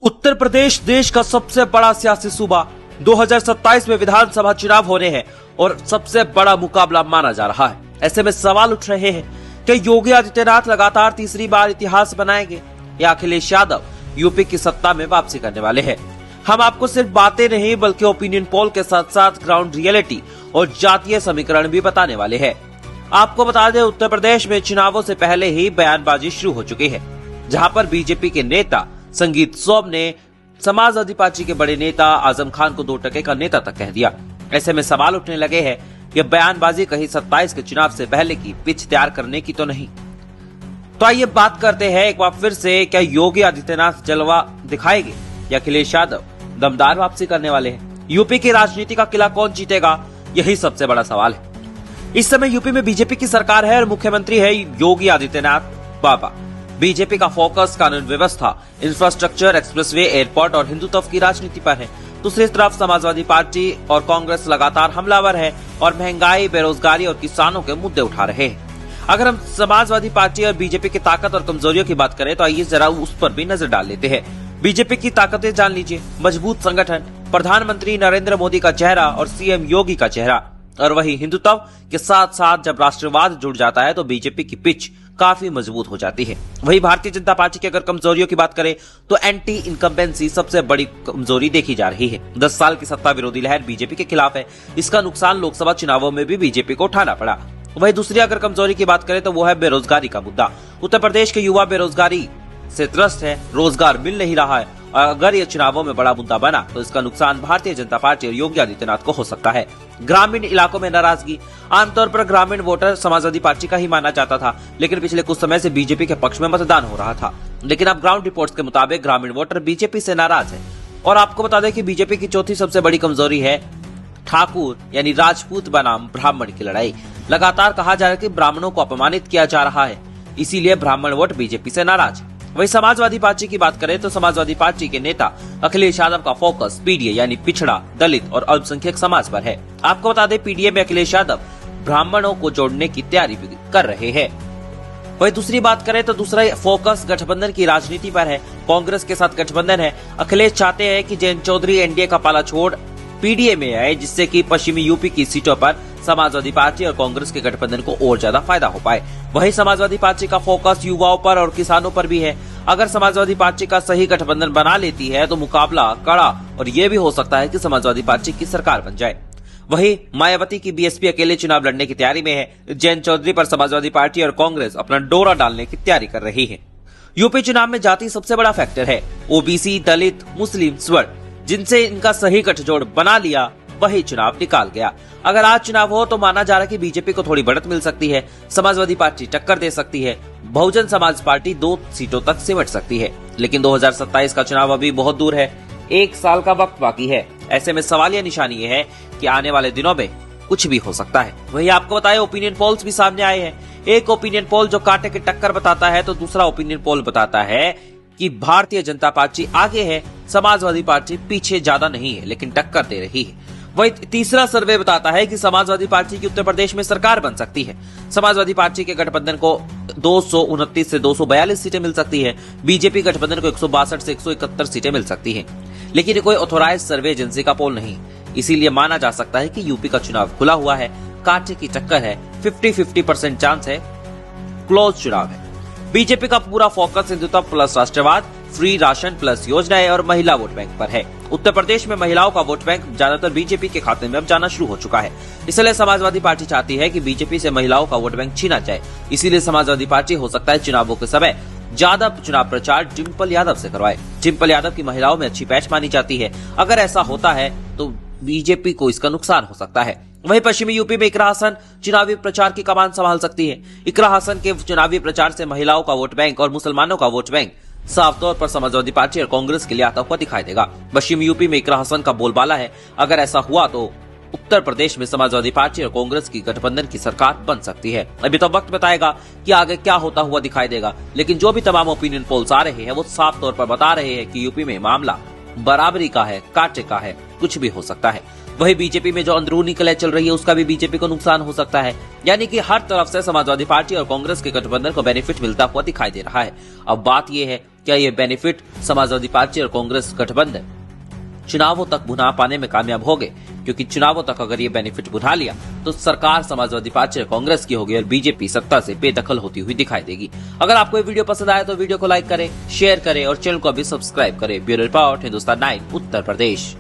उत्तर प्रदेश देश का सबसे बड़ा सियासी सूबा 2027 में विधानसभा चुनाव होने हैं और सबसे बड़ा मुकाबला माना जा रहा है। ऐसे में सवाल उठ रहे हैं कि योगी आदित्यनाथ लगातार तीसरी बार इतिहास बनाएंगे या अखिलेश यादव यूपी की सत्ता में वापसी करने वाले हैं। हम आपको सिर्फ बातें नहीं बल्कि ओपिनियन पोल के साथ साथ ग्राउंड रियलिटी और जातीय समीकरण भी बताने वाले हैं। आपको बता दें, उत्तर प्रदेश में चुनावों से पहले ही बयानबाजी शुरू हो चुकी है, जहां पर बीजेपी के नेता संगीत सोम ने समाजवादी पार्टी के बड़े नेता आजम खान को 2 टके का नेता तक कह दिया। ऐसे में सवाल उठने लगे हैं कि बयानबाजी कहीं 27 के चुनाव से पहले की पिच तैयार करने की तो नहीं। तो आइए बात करते हैं एक बार फिर से, क्या योगी आदित्यनाथ जलवा दिखाएंगे या अखिलेश यादव दमदार वापसी करने वाले हैं? यूपी की राजनीति का किला कौन जीतेगा, यही सबसे बड़ा सवाल है। इस समय यूपी में बीजेपी की सरकार है और मुख्यमंत्री है योगी आदित्यनाथ बाबा। बीजेपी का फोकस कानून व्यवस्था, इंफ्रास्ट्रक्चर, एक्सप्रेसवे, एयरपोर्ट और हिंदुत्व की राजनीति पर है। दूसरी तरफ समाजवादी पार्टी और कांग्रेस लगातार हमलावर है और महंगाई, बेरोजगारी और किसानों के मुद्दे उठा रहे हैं। अगर हम समाजवादी पार्टी और बीजेपी की ताकत और कमजोरियों की बात करें तो आइए जरा उस पर भी नजर डाल लेते हैं। बीजेपी की ताकतें जान लीजिए। मजबूत संगठन, प्रधानमंत्री नरेंद्र मोदी का चेहरा और सीएम योगी का चेहरा। और वही हिंदुत्व के साथ साथ जब राष्ट्रवाद जुड़ जाता है तो बीजेपी की पिच काफी मजबूत हो जाती है। वही भारतीय जनता पार्टी की अगर कमजोरियों की बात करें तो एंटी इनकम्बेंसी सबसे बड़ी कमजोरी देखी जा रही है। 10 साल की सत्ता विरोधी लहर बीजेपी के खिलाफ है। इसका नुकसान लोकसभा चुनावों में भी बीजेपी को उठाना पड़ा। वही दूसरी अगर कमजोरी की बात करें तो वो है बेरोजगारी का मुद्दा। उत्तर प्रदेश के युवा बेरोजगारी से त्रस्त है, रोजगार मिल नहीं रहा है। और अगर ये चुनावों में बड़ा मुद्दा बना तो इसका नुकसान भारतीय जनता पार्टी और योगी आदित्यनाथ को हो सकता है। ग्रामीण इलाकों में नाराजगी। आमतौर पर ग्रामीण वोटर समाजवादी पार्टी का ही माना जाता था, लेकिन पिछले कुछ समय से बीजेपी के पक्ष में मतदान हो रहा था। लेकिन अब ग्राउंड रिपोर्ट्स के मुताबिक ग्रामीण वोटर बीजेपी से नाराज है। और आपको बता दें कि बीजेपी की चौथी सबसे बड़ी कमजोरी है ठाकुर यानी राजपूत बनाम ब्राह्मण की लड़ाई। लगातार कहा जा रहा है कि ब्राह्मणों को अपमानित किया जा रहा है, इसीलिए ब्राह्मण वोट बीजेपी से नाराज है। वही समाजवादी पार्टी की बात करें तो समाजवादी पार्टी के नेता अखिलेश यादव का फोकस पीडीए यानी पिछड़ा, दलित और अल्पसंख्यक समाज पर है। आपको बता दें, पीडीए में अखिलेश यादव ब्राह्मणों को जोड़ने की तैयारी भी कर रहे हैं। वही दूसरी बात करें तो दूसरा फोकस गठबंधन की राजनीति पर है। कांग्रेस के साथ गठबंधन है। अखिलेश चाहते हैं कि जयंत चौधरी एनडीए का पाला छोड़ पीडीए में आए, जिससे कि पश्चिमी यूपी की सीटों पर समाजवादी पार्टी और कांग्रेस के गठबंधन को और ज्यादा फायदा हो पाए। वही समाजवादी पार्टी का फोकस युवाओं पर और किसानों पर भी है। अगर समाजवादी पार्टी का सही गठबंधन बना लेती है तो मुकाबला कड़ा और ये भी हो सकता है कि समाजवादी पार्टी की सरकार बन जाए। वही मायावती की बीएसपी अकेले चुनाव लड़ने की तैयारी में है। जयंत चौधरी पर समाजवादी पार्टी और कांग्रेस अपना डोरा डालने की तैयारी कर रही है। यूपी चुनाव में जाति सबसे बड़ा फैक्टर है। ओबीसी, दलित, मुस्लिम, स्वर्ण, जिनसे इनका सही गठजोड़ बना लिया वही चुनाव निकाल गया। अगर आज चुनाव हो तो माना जा रहा है कि बीजेपी को थोड़ी बढ़त मिल सकती है, समाजवादी पार्टी टक्कर दे सकती है, बहुजन समाज पार्टी 2 सीटों तक सिमट सकती है। लेकिन 2027 का चुनाव अभी बहुत दूर है, 1 साल का वक्त बाकी है। ऐसे में सवालिया निशानी ये है कि आने वाले दिनों में कुछ भी हो सकता है। वही आपको बताए, ओपिनियन पोल्स भी सामने आए हैं। एक ओपिनियन पोल जो कांटे की टक्कर बताता है तो दूसरा ओपिनियन पोल बताता है कि भारतीय जनता पार्टी आगे है, समाजवादी पार्टी पीछे ज्यादा नहीं है लेकिन टक्कर दे रही है। वही तीसरा सर्वे बताता है कि समाजवादी पार्टी की उत्तर प्रदेश में सरकार बन सकती है। समाजवादी पार्टी के गठबंधन को 229 से 242 सीटें मिल सकती है। बीजेपी गठबंधन को 162 से 171 सीटें मिल सकती हैं। लेकिन कोई ऑथोराइज सर्वे एजेंसी का पोल नहीं, इसीलिए माना जा सकता है कि यूपी का चुनाव खुला हुआ है, कांटे की टक्कर है, 50-50% चांस है, क्लोज चुनाव है। बीजेपी का पूरा फोकस हिंदुत्व प्लस राष्ट्रवाद, फ्री राशन प्लस योजनाएं और महिला वोट बैंक पर है। उत्तर प्रदेश में महिलाओं का वोट बैंक ज्यादातर बीजेपी के खाते में अब जाना शुरू हो चुका है। इसलिए समाजवादी पार्टी चाहती है कि बीजेपी से महिलाओं का वोट बैंक छीना जाए। इसीलिए समाजवादी पार्टी हो सकता है चुनावों के समय ज्यादा चुनाव प्रचार डिम्पल यादव से करवाए। डिम्पल यादव की महिलाओं में अच्छी पैठ मानी जाती है। अगर ऐसा होता है तो बीजेपी को इसका नुकसान हो सकता है। वहीं पश्चिमी यूपी में इकरा हसन चुनावी प्रचार की कमान संभाल सकती है। इकरा हसन के चुनावी प्रचार से महिलाओं का वोट बैंक और मुसलमानों का वोट बैंक साफ तौर पर समाजवादी पार्टी और कांग्रेस के लिए आता हुआ दिखाई देगा। पश्चिमी यूपी में इकरा हसन का बोलबाला है। अगर ऐसा हुआ तो उत्तर प्रदेश में समाजवादी पार्टी और कांग्रेस की गठबंधन की सरकार बन सकती है। अभी तो वक्त बताएगा कि आगे क्या होता हुआ दिखाई देगा, लेकिन जो भी तमाम ओपिनियन पोल्स आ रहे हैं वो साफ तौर पर बता रहे हैं कि यूपी में मामला बराबरी का है, कांटे का है, कुछ भी हो सकता है। वही बीजेपी में जो अंदरूनी कलह चल रही है उसका भी बीजेपी को नुकसान हो सकता है। यानी कि हर तरफ से समाजवादी पार्टी और कांग्रेस के गठबंधन को बेनिफिट मिलता हुआ दिखाई दे रहा है। अब बात यह है क्या ये बेनिफिट समाजवादी पार्टी और कांग्रेस गठबंधन चुनावों तक भुना पाने में कामयाब हो गए? क्योंकि चुनावों तक अगर ये बेनिफिट भुना लिया तो सरकार समाजवादी पार्टी और कांग्रेस की होगी और बीजेपी सत्ता से बेदखल होती हुई दिखाई देगी। अगर आपको ये वीडियो पसंद आए तो वीडियो को लाइक करें, शेयर करें और चैनल को भी सब्सक्राइब करें। Bureau report, Hindustan 9 Uttar Pradesh.